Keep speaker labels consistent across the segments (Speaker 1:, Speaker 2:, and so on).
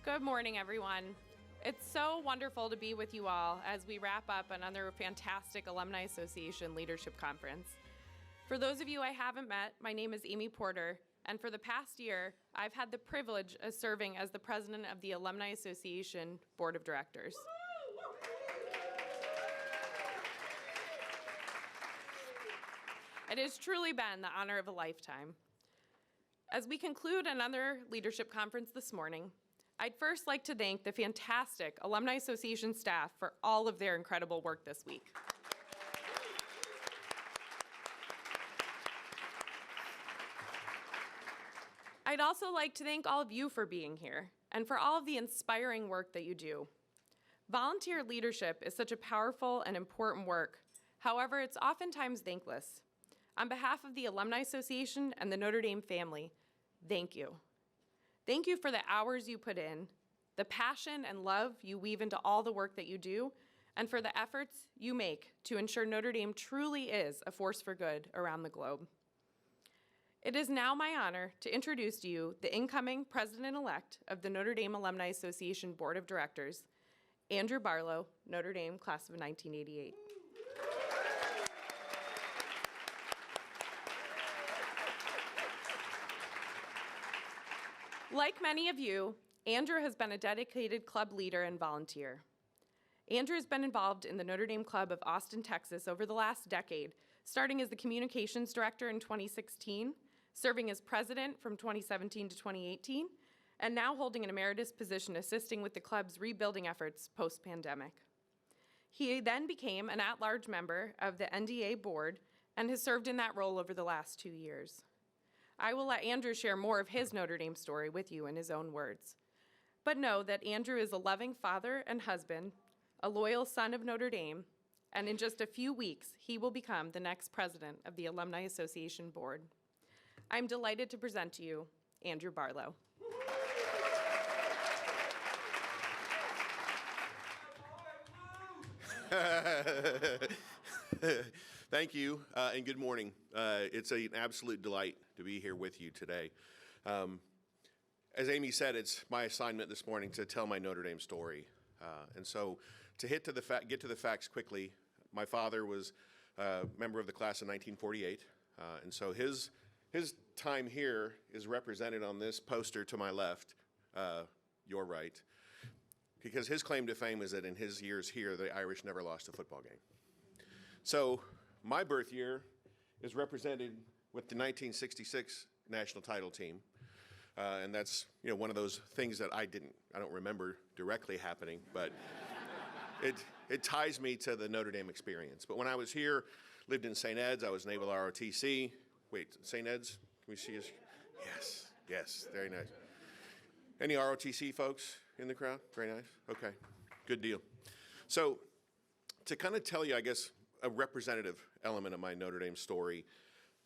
Speaker 1: Good morning, everyone. It's so wonderful to be with you all as we wrap up another fantastic Alumni Association Leadership Conference. For those of you I haven't met, my name is Amy Porter, and for the past year, I've had the privilege of serving as the president of the Alumni Association Board of Directors. It has truly been the honor of a lifetime. As we conclude another leadership conference this morning, I'd first like to thank the fantastic Alumni Association staff for all of their incredible work this week. I'd also like to thank all of you for being here and for all of the inspiring work that you do. Volunteer leadership is such a powerful and important work. However, it's oftentimes thankless. On behalf of the Alumni Association and the Notre Dame family, thank you. Thank you for the hours you put in, the passion and love you weave into all the work that you do, and for the efforts you make to ensure Notre Dame truly is a force for good around the globe. It is now my honor to introduce to you the incoming president-elect of the Notre Dame Alumni Association Board of Directors, Andrew Barlow, Notre Dame, class of 1988. Like many of you, Andrew has been a dedicated club leader and volunteer. Andrew has been involved in the Notre Dame Club of Austin, Texas over the last decade, starting as the communications director in 2016, serving as president from 2017 to 2018, and now holding an emeritus position assisting with the club's rebuilding efforts post-pandemic. He then became an at-large member of the NDA board and has served in that role over the last 2 years. I will let Andrew share more of his Notre Dame story with you in his own words. But know that Andrew is a loving father and husband, a loyal son of Notre Dame, and in just a few weeks, he will become the next president of the Alumni Association Board. I'm delighted to present to you Andrew Barlow.
Speaker 2: Thank you, and good morning. It's an absolute delight to be here with you today. As Amy said, it's my assignment this morning to tell my Notre Dame story. And so to get to the facts quickly, my father was a member of the class of 1948, and so his time here is represented on this poster to my left, your right, because his claim to fame is that in his years here, the Irish never lost a football game. So my birth year is represented with the 1966 national title team, and that's one of those things that I don't remember directly happening, but it ties me to the Notre Dame experience. But when I was here, lived in St. Ed's, I was Naval ROTC. Wait, St. Ed's? Can we see us? Yes, very nice. Any ROTC folks in the crowd? Very nice. Okay, good deal. So to kind of tell you, I guess, a representative element of my Notre Dame story,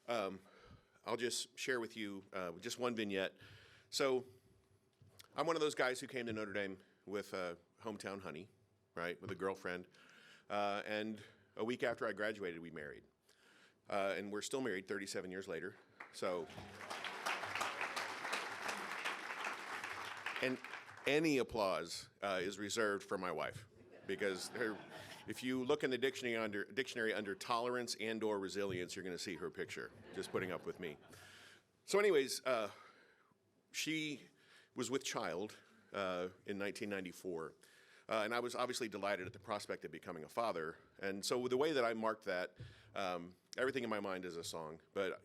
Speaker 2: I'll just share with you just one vignette. So I'm one of those guys who came to Notre Dame with hometown honey, right, with a girlfriend, and a week after I graduated, we married. And we're still married 37 years later. So, and any applause is reserved for my wife, because if you look in the dictionary under tolerance and/or resilience, you're going to see her picture, just putting up with me. So anyways, she was with child in 1994, and I was obviously delighted at the prospect of becoming a father. And so the way that I marked that, everything in my mind is a song. But,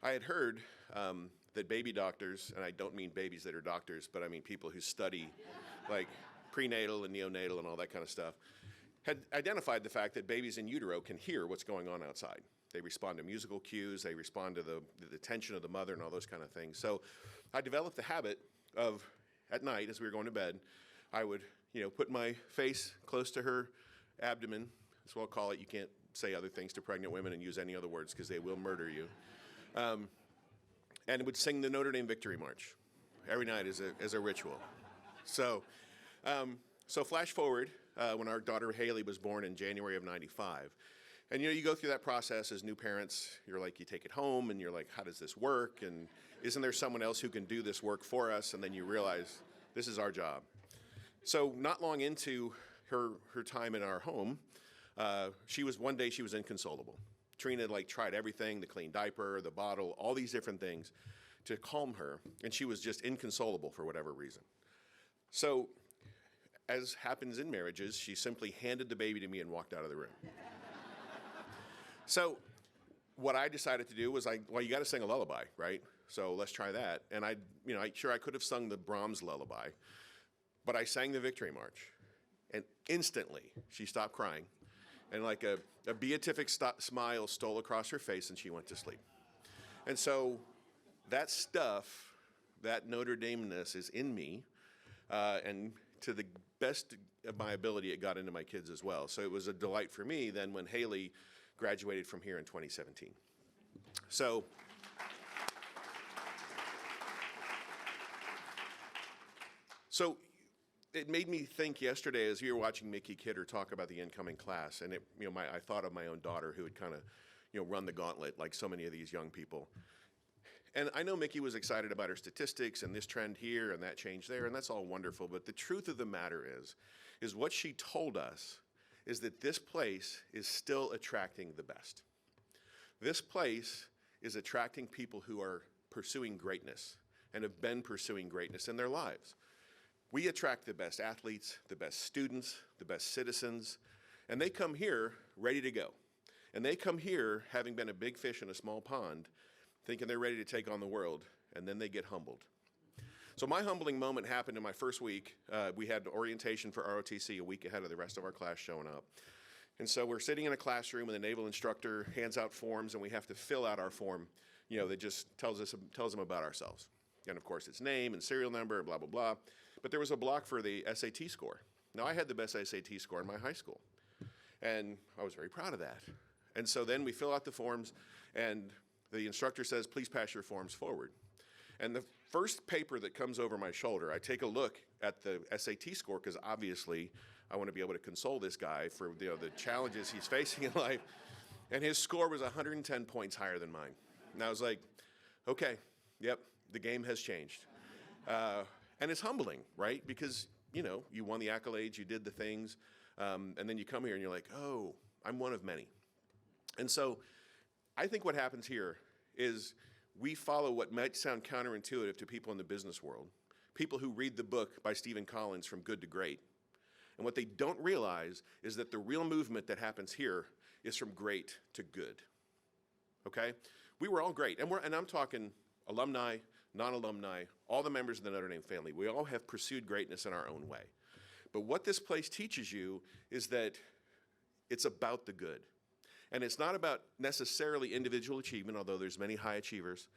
Speaker 2: I had heard that baby doctors, and I don't mean babies that are doctors, but I mean people who study like prenatal and neonatal and all that kind of stuff, had identified the fact that babies in utero can hear what's going on outside. They respond to musical cues, they respond to the tension of the mother and all those kind of things. So I developed the habit of, at night as we were going to bed, I would, put my face close to her abdomen, that's what I'll call it. You can't say other things to pregnant women and use any other words because they will murder you. And would sing the Notre Dame Victory March every night as a ritual. So flash forward when our daughter Haley was born in January of '95. And you go through that process as new parents. You're like, you take it home and you're like, how does this work? And isn't there someone else who can do this work for us? And then you realize This is our job. So not long into her time in our home, one day she was inconsolable. Trina tried everything, the clean diaper, the bottle, all these different things to calm her, and she was just inconsolable for whatever reason. So, as happens in marriages, she simply handed the baby to me and walked out of the room. So, what I decided to do was, well, you got to sing a lullaby, right? So let's try that. And I could have sung the Brahms lullaby, but I sang the Victory March, and instantly she stopped crying, and like a beatific smile stole across her face, and she went to sleep. And so that stuff, that Notre Dameness is in me, and to the best of my ability, it got into my kids as well. So it was a delight for me then when Haley graduated from here in 2017. So it made me think yesterday as we were watching Mickey Kidder talk about the incoming class, and I thought of my own daughter who had kind of run the gauntlet like so many of these young people. And I know Mickey was excited about her statistics and this trend here and that change there, and that's all wonderful. But the truth of the matter is what she told us is that this place is still attracting the best. This place is attracting people who are pursuing greatness and have been pursuing greatness in their lives. We attract the best athletes, the best students, the best citizens, and they come here ready to go. And they come here having been a big fish in a small pond, thinking they're ready to take on the world, and then they get humbled. So my humbling moment happened in my first week. We had orientation for ROTC a week ahead of the rest of our class showing up. And so we're sitting in a classroom, and the naval instructor hands out forms, and we have to fill out our form, that just tells them about ourselves. And of course, it's name and serial number and blah, blah, blah. But there was a block for the SAT score. Now, I had the best SAT score in my high school, and I was very proud of that. And so then we fill out the forms, and the instructor says, please pass your forms forward. And the first paper that comes over my shoulder, I take a look at the SAT score because obviously I want to be able to console this guy for the challenges he's facing in life. And his score was 110 points higher than mine. And I was like, okay, yep, the game has changed. And it's humbling, right? Because, you won the accolades, you did the things, and then you come here and you're like, oh, I'm one of many. And so I think what happens here is we follow what might sound counterintuitive to people in the business world, people who read the book by Stephen Collins, From Good to Great. And what they don't realize is that the real movement that happens here is from great to good, okay? We were all great, and I'm talking alumni, non-alumni, all the members of the Notre Dame family. We all have pursued greatness in our own way. But what this place teaches you is that it's about the good. And it's not about necessarily individual achievement, although there's many high achievers.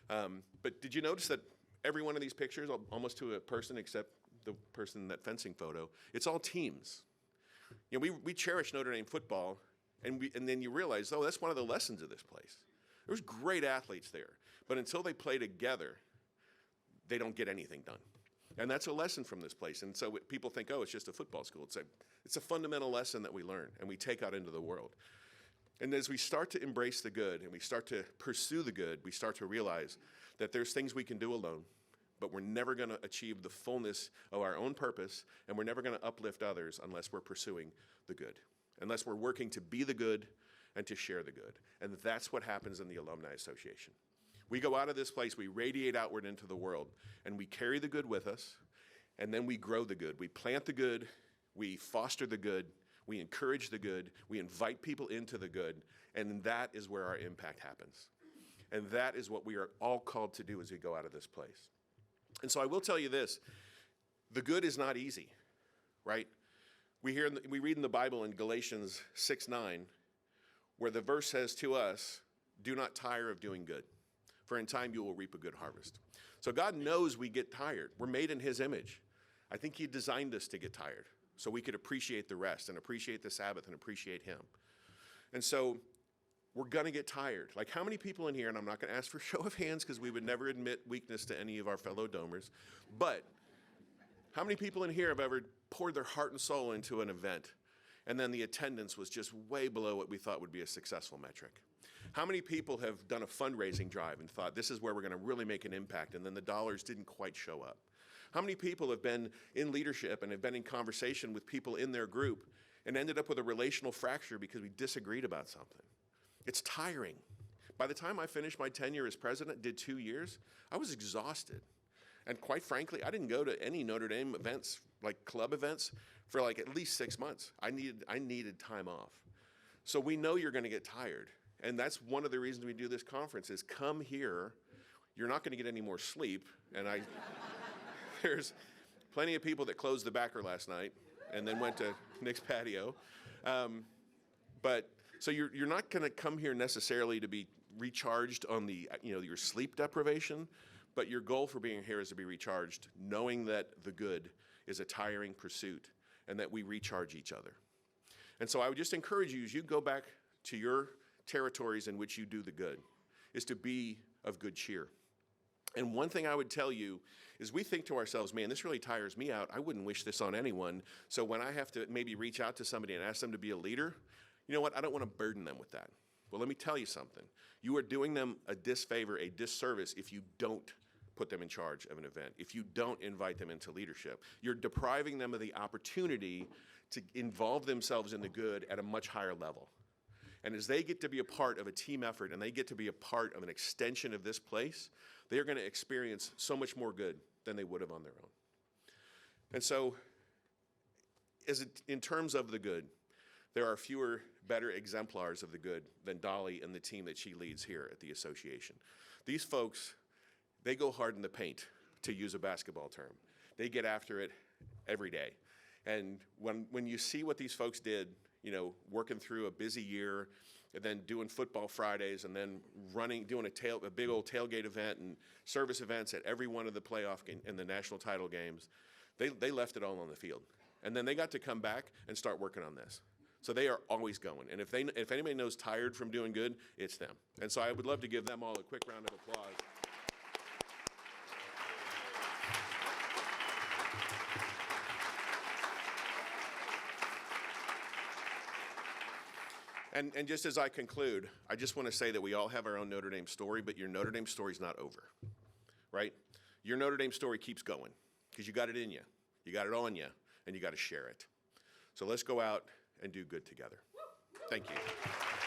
Speaker 2: But did you notice that every one of these pictures, almost to a person except the person in that fencing photo, it's all teams. We cherish Notre Dame football, and then you realize, oh, that's one of the lessons of this place. There's great athletes there, but until they play together, they don't get anything done. And that's a lesson from this place. And so people think, oh, it's just a football school. It's a fundamental lesson that we learn and we take out into the world. And as we start to embrace the good and we start to pursue the good, we start to realize that there's things we can do alone, but we're never going to achieve the fullness of our own purpose, and we're never going to uplift others unless we're pursuing the good, unless we're working to be the good and to share the good. And that's what happens in the Alumni Association. We go out of this place, we radiate outward into the world, and we carry the good with us, and then we grow the good. We plant the good, we foster the good, we encourage the good, we invite people into the good, and that is where our impact happens. And that is what we are all called to do as we go out of this place. And so I will tell you this, the good is not easy, right? We read in the Bible in Galatians 6:9, where the verse says to us, do not tire of doing good, for in time you will reap a good harvest. So God knows we get tired. We're made in his image. I think he designed us to get tired so we could appreciate the rest and appreciate the Sabbath and appreciate him. And so we're going to get tired. Like, how many people in here, and I'm not going to ask for show of hands because we would never admit weakness to any of our fellow domers, but how many people in here have ever poured their heart and soul into an event and then the attendance was just way below what we thought would be a successful metric? How many people have done a fundraising drive and thought this is where we're going to really make an impact, and then the dollars didn't quite show up? How many people have been in leadership and have been in conversation with people in their group and ended up with a relational fracture because we disagreed about something? It's tiring. By the time I finished my tenure as president, did 2 years, I was exhausted. And quite frankly, I didn't go to any Notre Dame events, like club events, for like at least 6 months. I needed time off. So we know you're going to get tired. And that's one of the reasons we do this conference is come here. You're not going to get any more sleep. And there's plenty of people that closed the backer last night and then went to Nick's patio. So you're not going to come here necessarily to be recharged on the, your sleep deprivation, but your goal for being here is to be recharged, knowing that the good is a tiring pursuit and that we recharge each other. And so I would just encourage you, as you go back to your territories in which you do the good, is to be of good cheer. And one thing I would tell you is we think to ourselves, man, this really tires me out. I wouldn't wish this on anyone. So when I have to maybe reach out to somebody and ask them to be a leader, you know what? I don't want to burden them with that. Well, let me tell you something. You are doing them a disfavor, a disservice if you don't put them in charge of an event, if you don't invite them into leadership. You're depriving them of the opportunity to involve themselves in the good at a much higher level. And as they get to be a part of a team effort and they get to be a part of an extension of this place, they're going to experience so much more good than they would have on their own. And so, in terms of the good, there are fewer better exemplars of the good than Dolly and the team that she leads here at the association. These folks, they go hard in the paint, to use a basketball term. They get after it every day. And when you see what these folks did, working through a busy year, and then doing football Fridays, and then doing a big old tailgate event and service events at every one of the playoff and the national title games, they left it all on the field. And then they got to come back and start working on this. So they are always going. And if anybody knows tired from doing good, it's them. And so I would love to give them all a quick round of applause. And just as I conclude, I just want to say that we all have our own Notre Dame story, but your Notre Dame story is not over, right? Your Notre Dame story keeps going because you got it in you, you got it on you, and you got to share it. So let's go out and do good together. Thank you.